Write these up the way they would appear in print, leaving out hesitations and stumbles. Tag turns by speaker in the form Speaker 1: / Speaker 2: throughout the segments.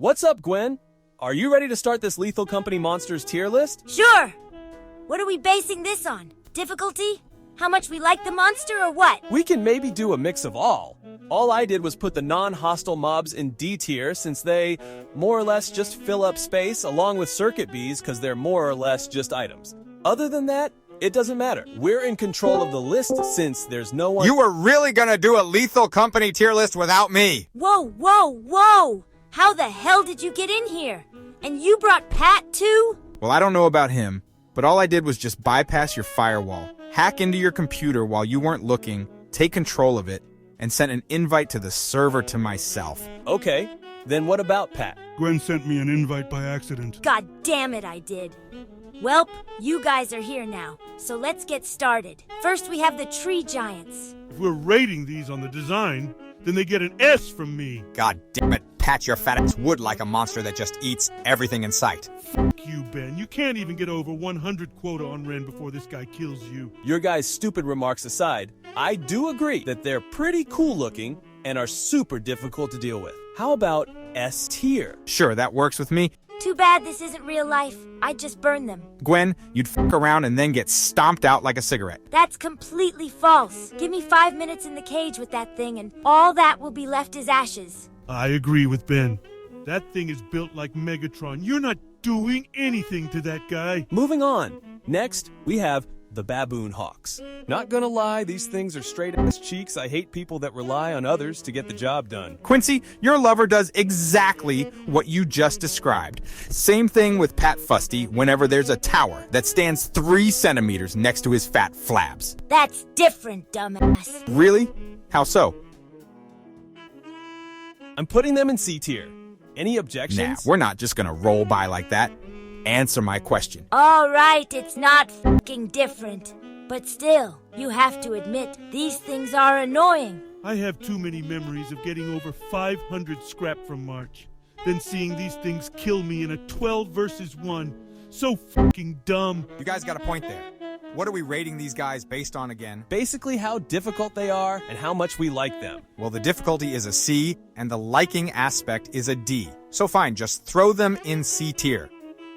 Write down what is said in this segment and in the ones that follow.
Speaker 1: What's up, Gwen? Are you ready to start this Lethal Company Monsters tier list?
Speaker 2: Sure! What are we basing this on? Difficulty? How much we like the monster or what?
Speaker 1: We can maybe do a mix of all. All I did was put the non-hostile mobs in D tier since they, more or less, just fill up space along with circuit bees because they're more or less just items. Other than that, it doesn't matter. We're in control of the list since there's no one—
Speaker 3: You were really gonna do a Lethal Company tier list without me?
Speaker 2: Whoa, whoa, whoa! How the hell did you get in here? And you brought Pat too?
Speaker 3: Well, I don't know about him, but all I did was just bypass your firewall, hack into your computer while you weren't looking, take control of it, and sent an invite to the server to myself.
Speaker 1: Okay, then what about Pat?
Speaker 4: Gwen sent me an invite by accident.
Speaker 2: God damn it, I did. Welp, you guys are here now, so let's get started. First we have the tree giants.
Speaker 4: If we're rating these on the design, then they get an S from me.
Speaker 3: God damn it, Pat your fat ass would like a monster that just eats everything in sight.
Speaker 4: Fuck you, Ben. You can't even get over 100 quota on Ren before this guy kills you.
Speaker 1: Your guys' stupid remarks aside, I do agree that they're pretty cool looking and are super difficult to deal with. How about S tier?
Speaker 3: Sure, that works with me.
Speaker 2: Too bad this isn't real life. I'd just burn them.
Speaker 3: Gwen, you'd fuck around and then get stomped out like a cigarette.
Speaker 2: That's completely false. Give me 5 minutes in the cage with that thing and all that will be left is ashes.
Speaker 4: I agree with Ben. That thing is built like Megatron. You're not doing anything to that guy.
Speaker 1: Moving on. Next, we have the Baboon Hawks. Not gonna lie, these things are straight-ass cheeks. I hate people that rely on others to get the job done.
Speaker 3: Quincy, your lover does exactly what you just described. Same thing with Pat Fusty whenever there's a tower that stands 3 centimeters next to his fat flabs.
Speaker 2: That's different, dumbass.
Speaker 3: Really? How so?
Speaker 1: I'm putting them in C tier. Any
Speaker 3: Nah,
Speaker 1: objections?
Speaker 3: we're not just gonna roll by like that. Answer my question.
Speaker 2: All right, it's not fucking different. But still, you have to admit, these things are annoying.
Speaker 4: I have too many memories of getting over 500 scrap from March, then seeing these things kill me in a 12 versus 1. So fucking dumb.
Speaker 3: You guys got a point there. What are we rating these guys based on again?
Speaker 1: Basically how difficult they are and how much we like them.
Speaker 3: Well, the difficulty is a C, and the liking aspect is a D. So fine, just throw them in C tier.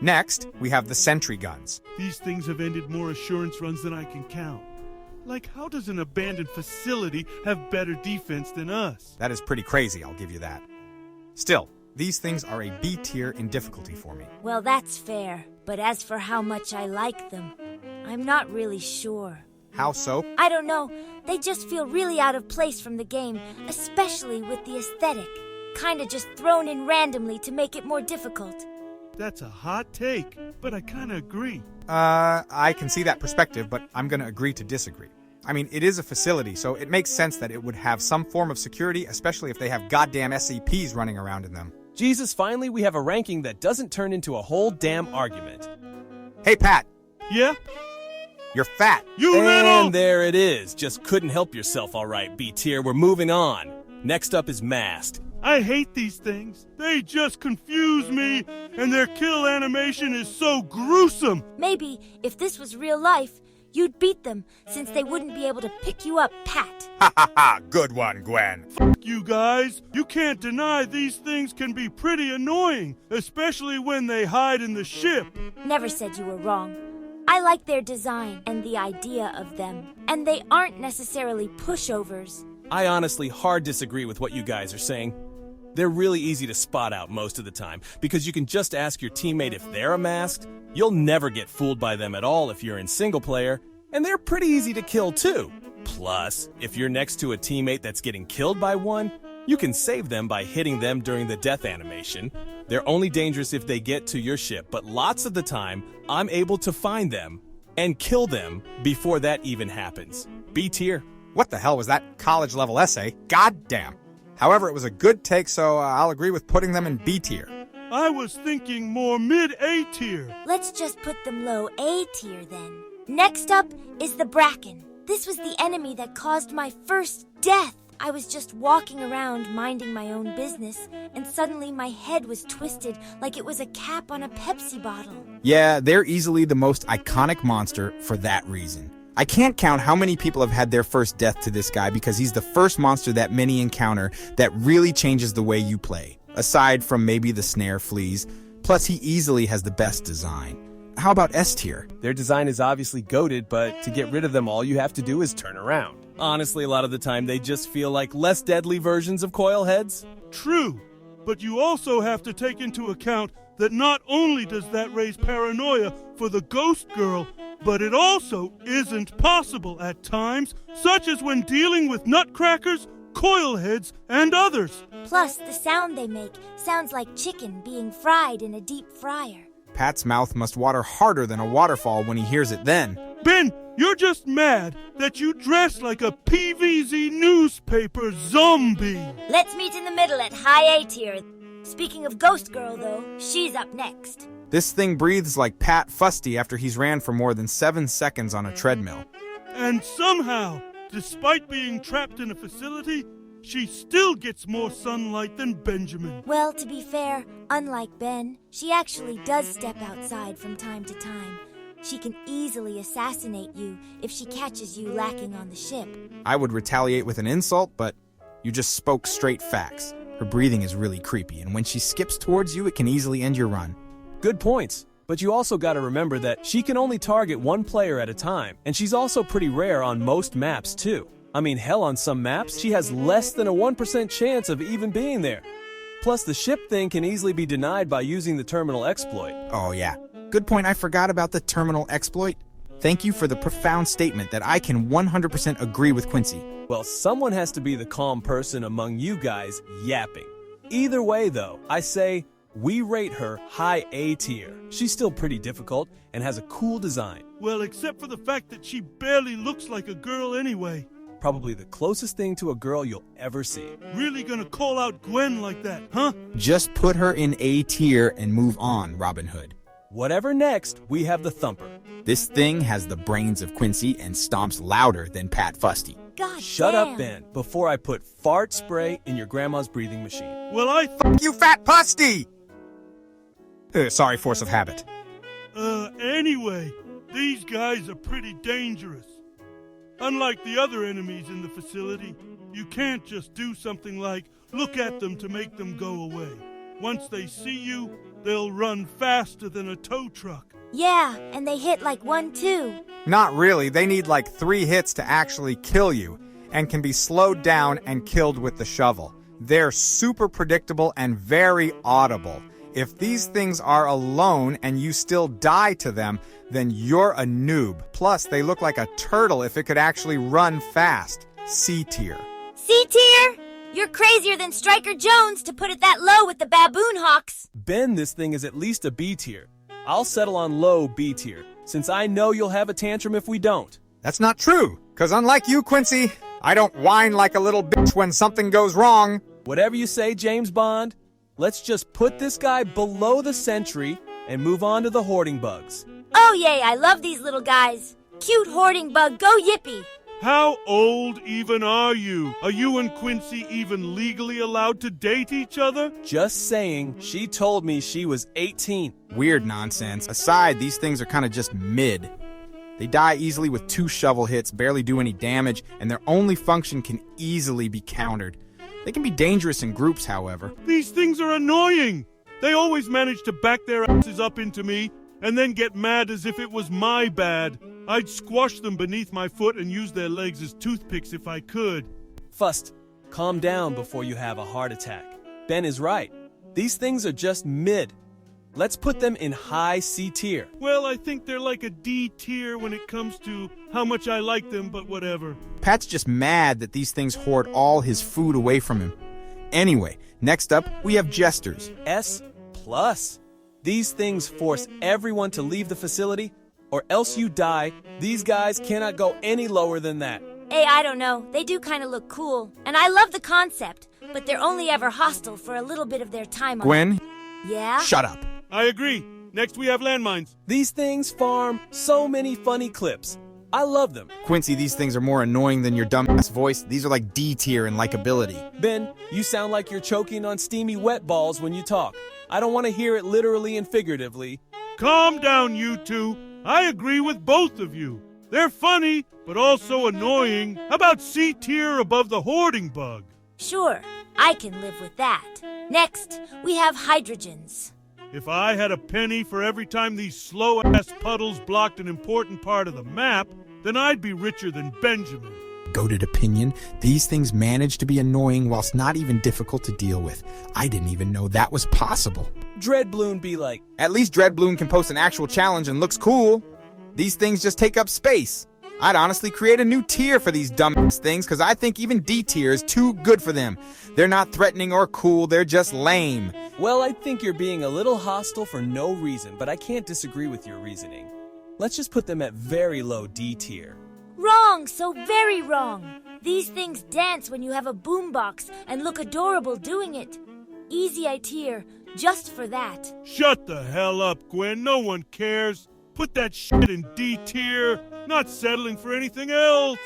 Speaker 3: Next, we have the Sentry guns.
Speaker 4: These things have ended more assurance runs than I can count. Like, how does an abandoned facility have better defense than us?
Speaker 3: That is pretty crazy, I'll give you that. Still, these things are a B tier in difficulty for me.
Speaker 2: Well, that's fair. But as for how much I like them, I'm not really sure.
Speaker 3: How so?
Speaker 2: I don't know. They just feel really out of place from the game, especially with the aesthetic. Kinda just thrown in randomly to make it more difficult.
Speaker 4: That's a hot take, but I kinda agree.
Speaker 3: I can see that perspective, but I'm gonna agree to disagree. I mean, it is a facility, so it makes sense that it would have some form of security, especially if they have goddamn SCPs running around in them.
Speaker 1: Jesus, finally we have a ranking that doesn't turn into a whole damn argument.
Speaker 3: Hey, Pat,
Speaker 4: Yeah?
Speaker 3: you're fat.
Speaker 4: You little—
Speaker 1: And there it is. Just couldn't help yourself, all right, B tier. We're moving on. Next up is Masked.
Speaker 4: I hate these things. They just confuse me, and their kill animation is so gruesome.
Speaker 2: Maybe, if this was real life, you'd beat them, since they wouldn't be able to pick you up, Pat.
Speaker 3: Ha ha ha, good one, Gwen.
Speaker 4: You guys, you can't deny these things can be pretty annoying, especially when they hide in the ship.
Speaker 2: Never said you were wrong. I like their design and the idea of them, and they aren't necessarily pushovers.
Speaker 1: I honestly hard disagree with what you guys are saying. They're really easy to spot out most of the time, because you can just ask your teammate if they're a masked. You'll never get fooled by them at all if you're in single player, and they're pretty easy to kill too. Plus, if you're next to a teammate that's getting killed by one, you can save them by hitting them during the death animation. They're only dangerous if they get to your ship, but lots of the time, I'm able to find them and kill them before that even happens. B tier.
Speaker 3: What the hell was that college-level essay? Goddamn. However, it was a good take, so I'll agree with putting them in B tier.
Speaker 4: I was thinking more mid-A tier.
Speaker 2: Let's just put them low A tier then. Next up is the Bracken. This was the enemy that caused my first death. I was just walking around minding my own business, and suddenly my head was twisted like it was a cap on a Pepsi bottle.
Speaker 3: Yeah, they're easily the most iconic monster for that reason. I can't count how many people have had their first death to this guy because he's the first monster that many encounter that really changes the way you play. aside from maybe the Snare fleas. Plus, he easily has the best design. How about S tier?
Speaker 1: Their design is obviously goated, but to get rid of them all you have to do is turn around. Honestly, a lot of the time they just feel like less deadly versions of coil heads.
Speaker 4: True, but you also have to take into account that not only does that raise paranoia for the ghost girl, but it also isn't possible at times, such as when dealing with Nutcrackers, coil heads, and others.
Speaker 2: Plus, the sound they make sounds like chicken being fried in a deep fryer.
Speaker 3: Pat's mouth must water harder than a waterfall when he hears it then.
Speaker 4: Ben, you're just mad that you dress like a PVZ newspaper zombie.
Speaker 2: Let's meet in the middle at high A tier. Speaking of Ghost Girl, though, she's up next.
Speaker 3: This thing breathes like Pat Fusty after he's ran for more than 7 seconds on a treadmill.
Speaker 4: And somehow, despite being trapped in a facility, she still gets more sunlight than Benjamin.
Speaker 2: Well, to be fair, unlike Ben, she actually does step outside from time to time. She can easily assassinate you if she catches you lacking on the ship.
Speaker 3: I would retaliate with an insult, but you just spoke straight facts. Her breathing is really creepy, and when she skips towards you, it can easily end your run.
Speaker 1: Good points. But you also gotta remember that she can only target one player at a time, and she's also pretty rare on most maps too. I mean, hell, on some maps, she has less than a 1% chance of even being there. Plus, the ship thing can easily be denied by using the terminal exploit.
Speaker 3: Oh yeah, good point. I forgot about the terminal exploit. Thank you for the profound statement that I can 100% agree with Quincy.
Speaker 1: Well, someone has to be the calm person among you guys yapping. Either way, though, I say we rate her high A tier. She's still pretty difficult and has a cool design.
Speaker 4: Well, except for the fact that she barely looks like a girl anyway.
Speaker 1: Probably the closest thing to a girl you'll ever see.
Speaker 4: Really gonna call out Gwen like that, huh?
Speaker 3: Just put her in A tier and move on, Robin Hood.
Speaker 1: Whatever next, we have the Thumper.
Speaker 3: This thing has the brains of Quincy and stomps louder than Pat Fusty.
Speaker 2: God
Speaker 1: Shut
Speaker 2: damn.
Speaker 1: up, Ben, before I put fart spray in your grandma's breathing machine.
Speaker 4: Well,
Speaker 3: You fat Fusty! Sorry, force of habit.
Speaker 4: Anyway, these guys are pretty dangerous. Unlike the other enemies in the facility, you can't just do something like look at them to make them go away. Once they see you, they'll run faster than a tow truck.
Speaker 2: Yeah, and they hit like 1, 2.
Speaker 3: Not really. They need like 3 hits to actually kill you, and can be slowed down and killed with the shovel. They're super predictable and very audible. If these things are alone and you still die to them, then you're a noob. Plus, they look like a turtle if it could actually run fast. C tier.
Speaker 2: C tier? You're crazier than Striker Jones to put it that low with the Baboon Hawks.
Speaker 1: Ben, this thing is at least a B tier. I'll settle on low B tier, since I know you'll have a tantrum if we don't.
Speaker 3: That's not true, because unlike you, Quincy, I don't whine like a little bitch when something goes wrong.
Speaker 1: Whatever you say, James Bond. Let's just put this guy below the Sentry and move on to the hoarding bugs.
Speaker 2: Oh yay, I love these little guys. Cute hoarding bug, go yippee.
Speaker 4: How old even are you? Are you and Quincy even legally allowed to date each other?
Speaker 1: Just saying, she told me she was 18.
Speaker 3: Weird nonsense. Aside, these things are kind of just mid. They die easily with 2 shovel hits, barely do any damage, and their only function can easily be countered. They can be dangerous in groups, however.
Speaker 4: These things are annoying. They always manage to back their asses up into me and then get mad as if it was my bad. I'd squash them beneath my foot and use their legs as toothpicks if I could.
Speaker 1: Fust, calm down before you have a heart attack. Ben is right. These things are just mid. Let's put them in high C tier.
Speaker 4: Well, I think they're like a D tier when it comes to how much I like them, but whatever.
Speaker 3: Pat's just mad that these things hoard all his food away from him. Anyway, next up, we have Jesters.
Speaker 1: S plus. These things force everyone to leave the facility, or else you die. These guys cannot go any lower than that.
Speaker 2: Hey, I don't know. They do kind of look cool. And I love the concept, but they're only ever hostile for a little bit of their time on
Speaker 3: Gwen,
Speaker 2: Yeah?
Speaker 3: shut up.
Speaker 4: I agree. Next we have landmines.
Speaker 1: These things farm so many funny clips. I love them.
Speaker 3: Quincy, these things are more annoying than your dumbass voice. These are like D tier in likability.
Speaker 1: Ben, you sound like you're choking on steamy wet balls when you talk. I don't want to hear it literally and figuratively.
Speaker 4: Calm down, you two. I agree with both of you. They're funny, but also annoying. How about C tier above the hoarding bug?
Speaker 2: Sure, I can live with that. Next, we have hydrogens.
Speaker 4: If I had a penny for every time these slow-ass puddles blocked an important part of the map, then I'd be richer than Benjamin.
Speaker 5: Goated opinion, these things manage to be annoying whilst not even difficult to deal with. I didn't even know that was possible.
Speaker 1: Dreadbloon be like,
Speaker 3: At least Dreadbloon can post an actual challenge and looks cool. These things just take up space. I'd honestly create a new tier for these dumbass things because I think even D tier is too good for them. They're not threatening or cool, they're just lame.
Speaker 1: well, I think you're being a little hostile for no reason, but I can't disagree with your reasoning. Let's just put them at very low D tier.
Speaker 2: Wrong, so very wrong. These things dance when you have a boombox and look adorable doing it. Easy I tier, just for that.
Speaker 4: Shut the hell up, Gwen. No one cares. Put that shit in D tier. Not settling for anything else.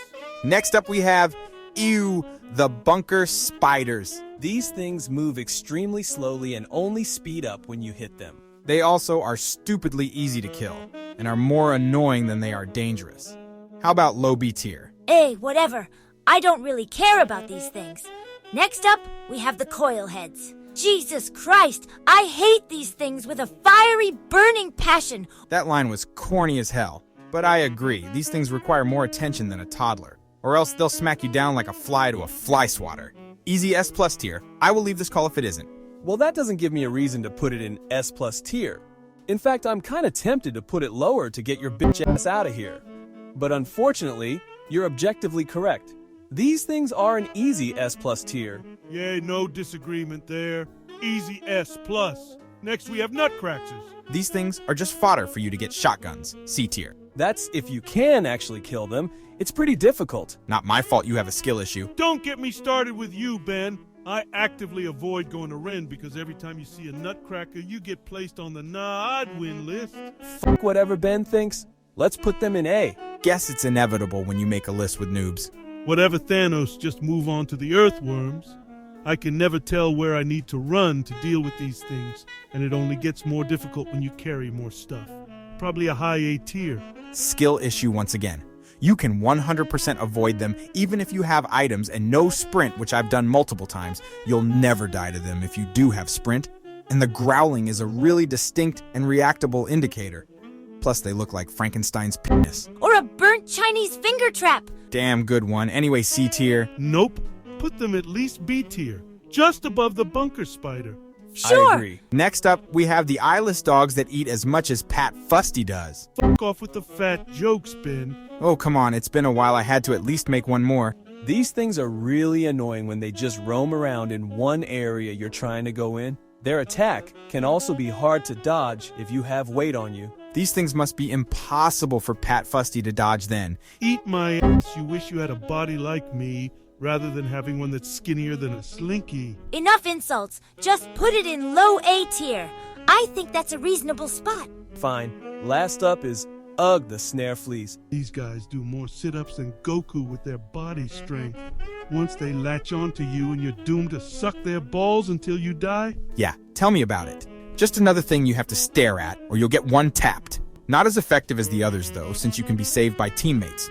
Speaker 3: Next up we have, ew, the bunker spiders.
Speaker 1: These things move extremely slowly and only speed up when you hit them.
Speaker 3: They also are stupidly easy to kill and are more annoying than they are dangerous. How about low B tier?
Speaker 2: Whatever. I don't really care about these things. Next up, we have the coil heads. Jesus Christ, I hate these things with a fiery, burning passion.
Speaker 3: That line was corny as hell, but I agree. These things require more attention than a toddler, or else they'll smack you down like a fly to a fly swatter. Easy S+ tier. I will leave this call if it isn't.
Speaker 1: Well, that doesn't give me a reason to put it in S+ tier. In fact, I'm kinda tempted to put it lower to get your bitch ass out of here. But unfortunately, you're objectively correct. These things are an easy S+ tier.
Speaker 4: Yay, no disagreement there. Easy S+. Next we have Nutcrackers.
Speaker 3: These things are just fodder for you to get shotguns. C tier.
Speaker 1: That's if you can actually kill them. It's pretty difficult.
Speaker 3: Not my fault you have a skill issue.
Speaker 4: Don't get me started with you, Ben. I actively avoid going to Ren because every time you see a Nutcracker, you get placed on the nah, I'd win list.
Speaker 1: Fuck whatever Ben thinks. Let's put them in A.
Speaker 3: Guess it's inevitable when you make a list with noobs.
Speaker 4: Whatever Thanos, just move on to the earthworms. I can never tell where I need to run to deal with these things, and it only gets more difficult when you carry more stuff. Probably a high A tier.
Speaker 3: Skill issue once again. You can 100% avoid them even if you have items and no sprint, which I've done multiple times. You'll never die to them if you do have sprint. And the growling is a really distinct and reactable indicator. Plus, they look like Frankenstein's penis.
Speaker 2: Or a burnt Chinese finger trap.
Speaker 3: Damn good one. Anyway, C tier.
Speaker 4: Nope. Put them at least B tier, just above the bunker spider.
Speaker 2: Sure.
Speaker 1: I agree.
Speaker 3: Next up, we have the eyeless dogs that eat as much as Pat Fusty does.
Speaker 4: Fuck off with the fat jokes, Ben.
Speaker 3: Oh, come on. It's been a while. I had to at least make one more.
Speaker 1: These things are really annoying when they just roam around in one area you're trying to go in. Their attack can also be hard to dodge if you have weight on you.
Speaker 3: These things must be impossible for Pat Fusty to dodge then.
Speaker 4: Eat my ass, you wish you had a body like me, rather than having one that's skinnier than a slinky.
Speaker 2: Enough insults. Just put it in low A tier. I think that's a reasonable spot.
Speaker 1: Fine. Last up is Ugh, the Snare fleas.
Speaker 4: These guys do more sit-ups than Goku with their body strength. Once they latch onto you and you're doomed to suck their balls until you die.
Speaker 3: Yeah, tell me about it. Just another thing you have to stare at, or you'll get one tapped. Not as effective as the others, though, since you can be saved by teammates.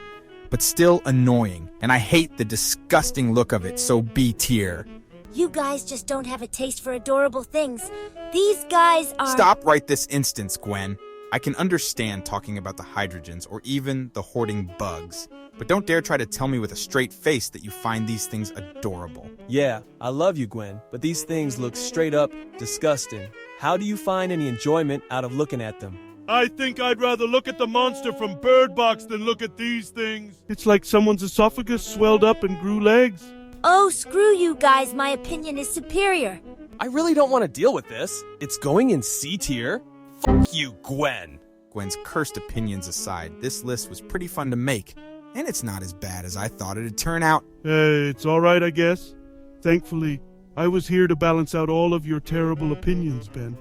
Speaker 3: But still annoying, and I hate the disgusting look of it, so B tier.
Speaker 2: You guys just don't have a taste for adorable things. These guys are...
Speaker 3: Stop right this instance, Gwen. I can understand talking about the hydrogens or even the hoarding bugs, but don't dare try to tell me with a straight face that you find these things adorable.
Speaker 1: Yeah, I love you, Gwen, but these things look straight up disgusting. How do you find any enjoyment out of looking at them?
Speaker 4: I think I'd rather look at the monster from Bird Box than look at these things. It's like someone's esophagus swelled up and grew legs.
Speaker 2: Oh, screw you guys. My opinion is superior.
Speaker 1: I really don't want to deal with this. It's going in C tier? Fuck you, Gwen.
Speaker 3: Gwen's cursed opinions aside, this list was pretty fun to make, and it's not as bad as I thought it'd turn out.
Speaker 4: It's alright, I guess. Thankfully, I was here to balance out all of your terrible opinions, Ben.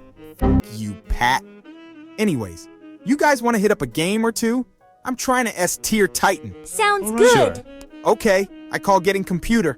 Speaker 3: You, Pat. Anyways, you guys want to hit up a game or two? I'm trying to S tier Titan.
Speaker 2: Sounds
Speaker 4: All right.
Speaker 2: good.
Speaker 3: Okay, I call getting computer.